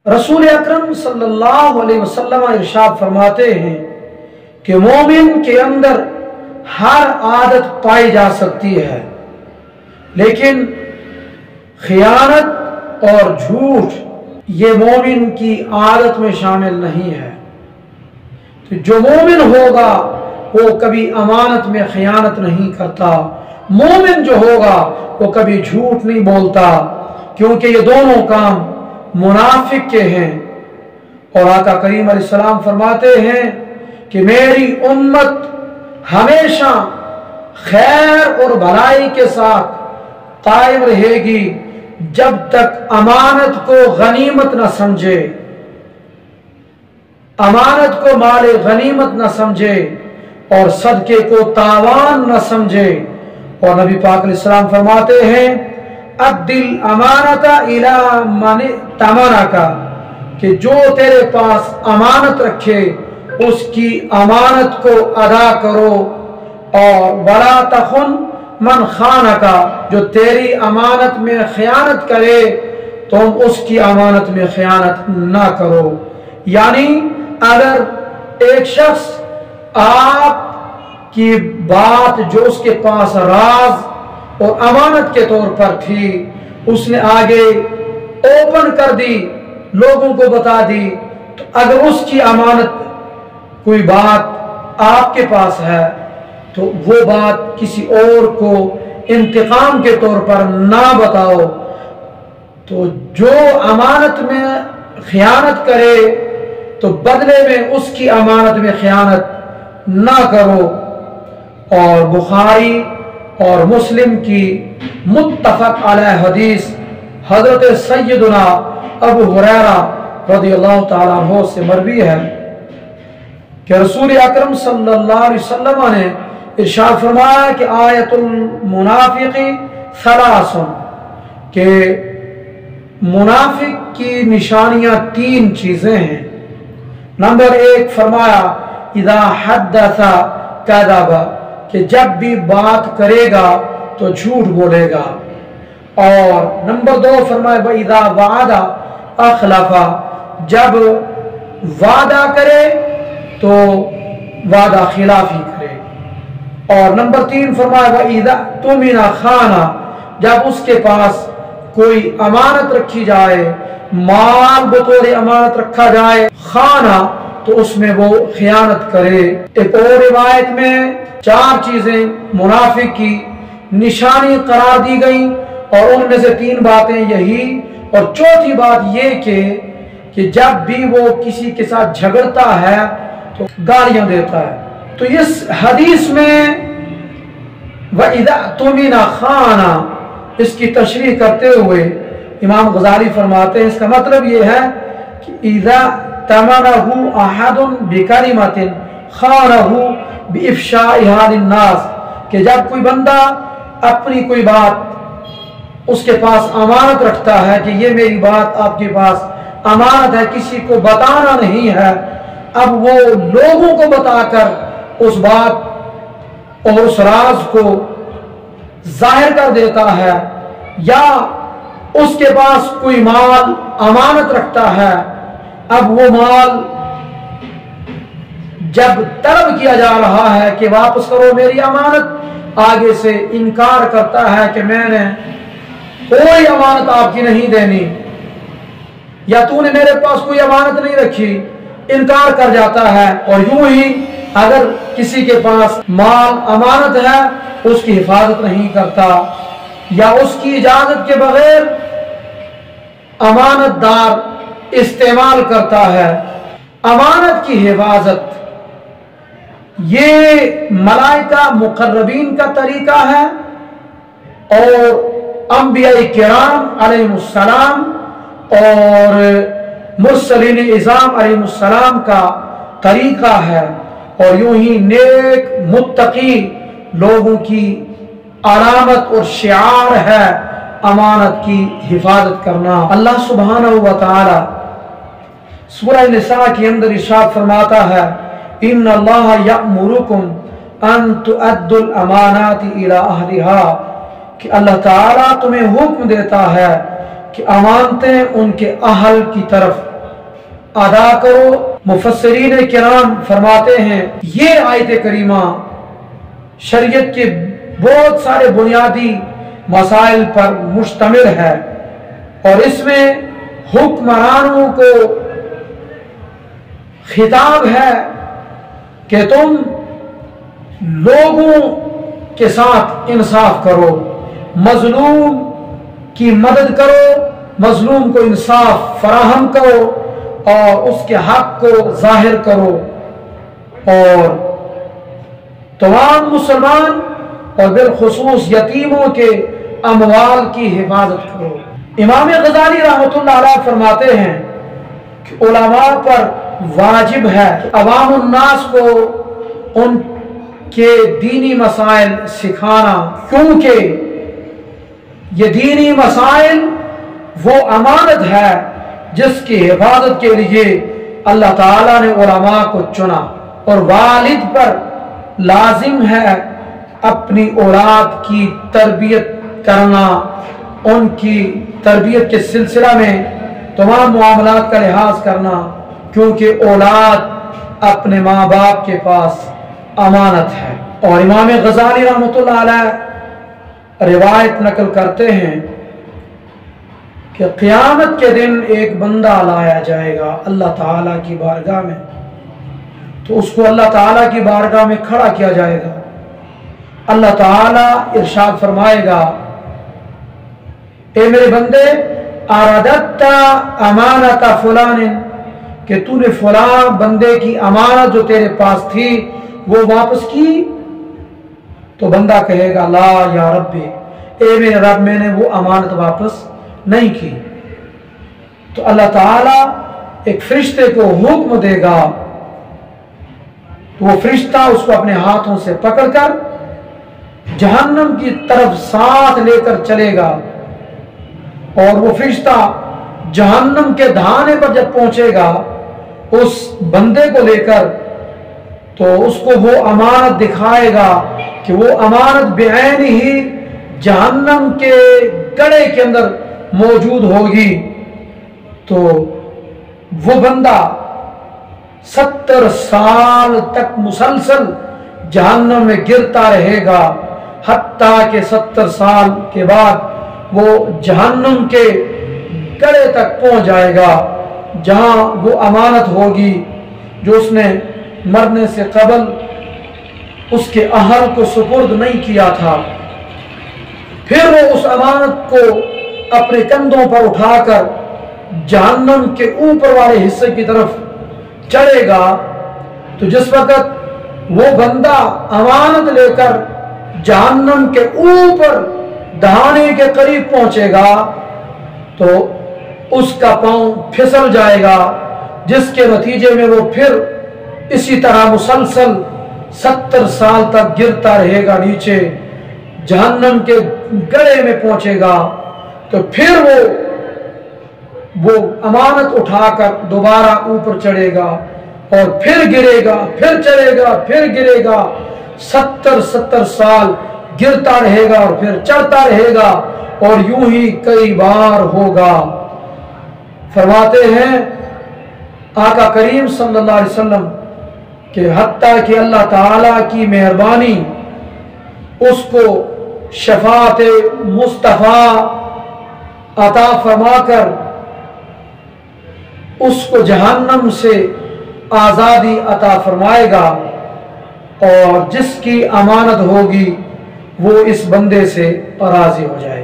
रसूल अकरम सल्लल्लाहु अलैहि वसल्लम इरशाद फरमाते हैं कि मोमिन के अंदर हर आदत पाई जा सकती है, लेकिन खियानत और झूठ ये मोमिन की आदत में शामिल नहीं है। तो जो मोमिन होगा वो कभी अमानत में खियानत नहीं करता, मोमिन जो होगा वो कभी झूठ नहीं बोलता, क्योंकि ये दोनों काम मुनाफिक के हैं। और आका करीम अलैहिस्सलाम फरमाते हैं कि मेरी उम्मत हमेशा खैर और भलाई के साथ कायम रहेगी जब तक अमानत को गनीमत न समझे, अमानत को माले गनीमत न समझे और सदके को तावान न समझे। और नबी पाक अलैहिस्सलाम फरमाते हैं अद्दिल अमानता इला मन तमनका, कि जो तेरे पास अमानत रखे उसकी अमानत को अदा करो, और वला तखुन मन खानका, जो तेरी अमानत में खयानत करे तुम उसकी अमानत में खयानत ना करो। यानी अगर एक शख्स आपकी बात जो उसके पास राज और अमानत के तौर पर थी उसने आगे ओपन कर दी, लोगों को बता दी, तो अगर उसकी अमानत कोई बात आपके पास है तो वो बात किसी और को इंतकाम के तौर पर ना बताओ। तो जो अमानत में खयानत करे तो बदले में उसकी अमानत में खयानत ना करो। और बुखारी और मुस्लिम की मुत्तफक अलैह हदीस हजरत सैयदना अबू हुरैरा रज़ियल्लाहु तआला अन्हु से मरवी है कि रसूल अकरम सल्लल्लाहु अलैहि वसल्लम ने इरशाद फरमाया कि आयतुल मुनाफिकी सलासन, के मुनाफिक की निशानियां 3 चीजें हैं। नंबर 1 फरमाया इदा हद्दसा कज़बा, कि जब भी बात करेगा तो झूठ बोलेगा। और नंबर 2 फरमाया इदा वादा अखलफा, जब वादा करे तो वादा खिलाफी करे। और नंबर 3 फरमाया इदा तुमिना खाना, जब उसके पास कोई अमानत रखी जाए, माल बतौर अमानत रखा जाए, खाना, तो उसमें वो खयानत करे। एक और रिवायत में 4 चीजें मुनाफिक की निशानी करार दी गई और उनमें से 3 बातें यही, और चौथी बात ये कि जब भी वो किसी के साथ झगड़ता है तो गालियां देता है। तो इस हदीस में वइदा तुमिना खाना, इसकी तशरीह करते हुए इमाम गजाली फरमाते हैं इसका मतलब ये है कि इदा तमनहु अहदुन बिकलिमतिन खानहु बिइफशाइहा लिन्नास, कि जब कोई बंदा अपनी कोई बात उसके पास अमानत रखता है कि ये मेरी बात आपके पास अमानत है, किसी को बताना नहीं है, अब वो लोगों को बताकर उस बात और उस राज को जाहिर कर देता है, या उसके पास कोई माल अमानत रखता है, अब वो माल जब तलब किया जा रहा है कि वापस करो मेरी अमानत, आगे से इनकार करता है कि मैंने कोई अमानत आपकी नहीं देनी, या तूने मेरे पास कोई अमानत नहीं रखी, इनकार कर जाता है। और यूं ही अगर किसी के पास माल अमानत है उसकी हिफाजत नहीं करता, या उसकी इजाजत के बगैर अमानतदार इस्तेमाल करता है। अमानत की हिफाजत ये मलाइका मुकर्रबीन का तरीका है और अंबिया किराम अलैहिस्सलाम और मुरसलीन इज़ाम अलैहिस्सलाम का तरीका है, और यूं ही नेक मुत्तकी लोगों की अलामत और शिआर है अमानत की हिफाजत करना। अल्लाह सुब्हानहू व तआला सूरह निसा के अंदर इरशाद फरमाता है इन्नल्लाह यअमुरुकुम अन तुअद्दुल अमानाति इला अहलिहा, कि अल्लाह ताला तुम्हें हुक्म देता है कि अमानतें उनके अहल की तरफ अदा करो। मुफस्सिरीन किराम फरमाते हैं ये आयत करीमा शरीयत के बहुत सारे बुनियादी मसाइल पर मुश्तमिल है और इसमें हुक्मरानों को खिताब है कि तुम लोगों के साथ इंसाफ करो, मजलूम की मदद करो, मजलूम को इंसाफ फराहम करो और उसके हक को जाहिर करो और तमाम मुसलमान और बिलखुसूस यतीमों के अमवाल की हिफाजत करो। इमाम गजाली रहमतुल्लाह अलैह फरमाते हैं कि उलमा पर वाजिब है अवामुन्नास को उनके दीनी मसाइल सिखाना, क्योंकि ये दीनी मसाइल वो अमानत है जिसकी हिफाजत के लिए अल्लाह ताला ने उलमा को चुना और वालिद पर लाजिम है अपनी औलाद की तरबियत करना, उनकी तरबियत के सिलसिला में तमाम मामलात का लिहाज करना, क्योंकि औलाद अपने माँ बाप के पास अमानत है। और इमाम गजाली रहमतुल्लाह अलैह रिवायत नकल करते हैं कि क़यामत के दिन एक बंदा लाया जाएगा अल्लाह ताला की बारगाह में, तो उसको अल्लाह ताला की बारगाह में खड़ा किया जाएगा। अल्लाह ताला इरशाद फरमाएगा, ए मेरे बंदे आरदत्ता अमानता फुलानिन, कि तूने फला बंदे की अमानत जो तेरे पास थी वो वापस की? तो बंदा कहेगा ला या रब्बी, ए मेरे रब मैंने वो अमानत वापस नहीं की। तो अल्लाह ताला एक फरिश्ते को हुक्म देगा, तो वो फरिश्ता उसको अपने हाथों से पकड़कर जहन्नम की तरफ साथ लेकर चलेगा और वो फरिश्ता जहन्नम के धाने पर जब पहुंचेगा उस बंदे को लेकर, तो उसको वो अमानत दिखाएगा कि वो अमानत बेऐन ही जहन्नम के गड़े के अंदर मौजूद होगी। तो वो बंदा 70 साल तक मुसलसल जहन्नम में गिरता रहेगा, हत्ता के 70 साल के बाद वो जहन्नम के गड़े तक पहुंच जाएगा जहां वो अमानत होगी जो उसने मरने से कबल उसके अहल को सुपुर्द नहीं किया था। फिर वो उस अमानत को अपने कंधों पर उठाकर जहन्नम के ऊपर वाले हिस्से की तरफ चढ़ेगा। तो जिस वक्त वो बंदा अमानत लेकर जहन्नम के ऊपर दहाने के करीब पहुंचेगा तो उसका पांव फिसल जाएगा, जिसके नतीजे में वो फिर इसी तरह मुसलसल 70 साल तक गिरता रहेगा, नीचे जहन्नम के गड़े में पहुंचेगा। तो फिर वो अमानत उठाकर दोबारा ऊपर चढ़ेगा और फिर गिरेगा, फिर चढ़ेगा, फिर गिरेगा, 70 साल गिरता रहेगा और फिर चढ़ता रहेगा और यूं ही कई बार होगा। फरमाते हैं आका करीम सल्लल्लाहु अलैहि वसल्लम कि हत्ता कि अल्लाह ताला की मेहरबानी उसको शफात मुस्तफ़ा अता फरमाकर उसको जहन्नम से आज़ादी अता फरमाएगा और जिसकी अमानत होगी वो इस बंदे से राज़ी हो जाएगा।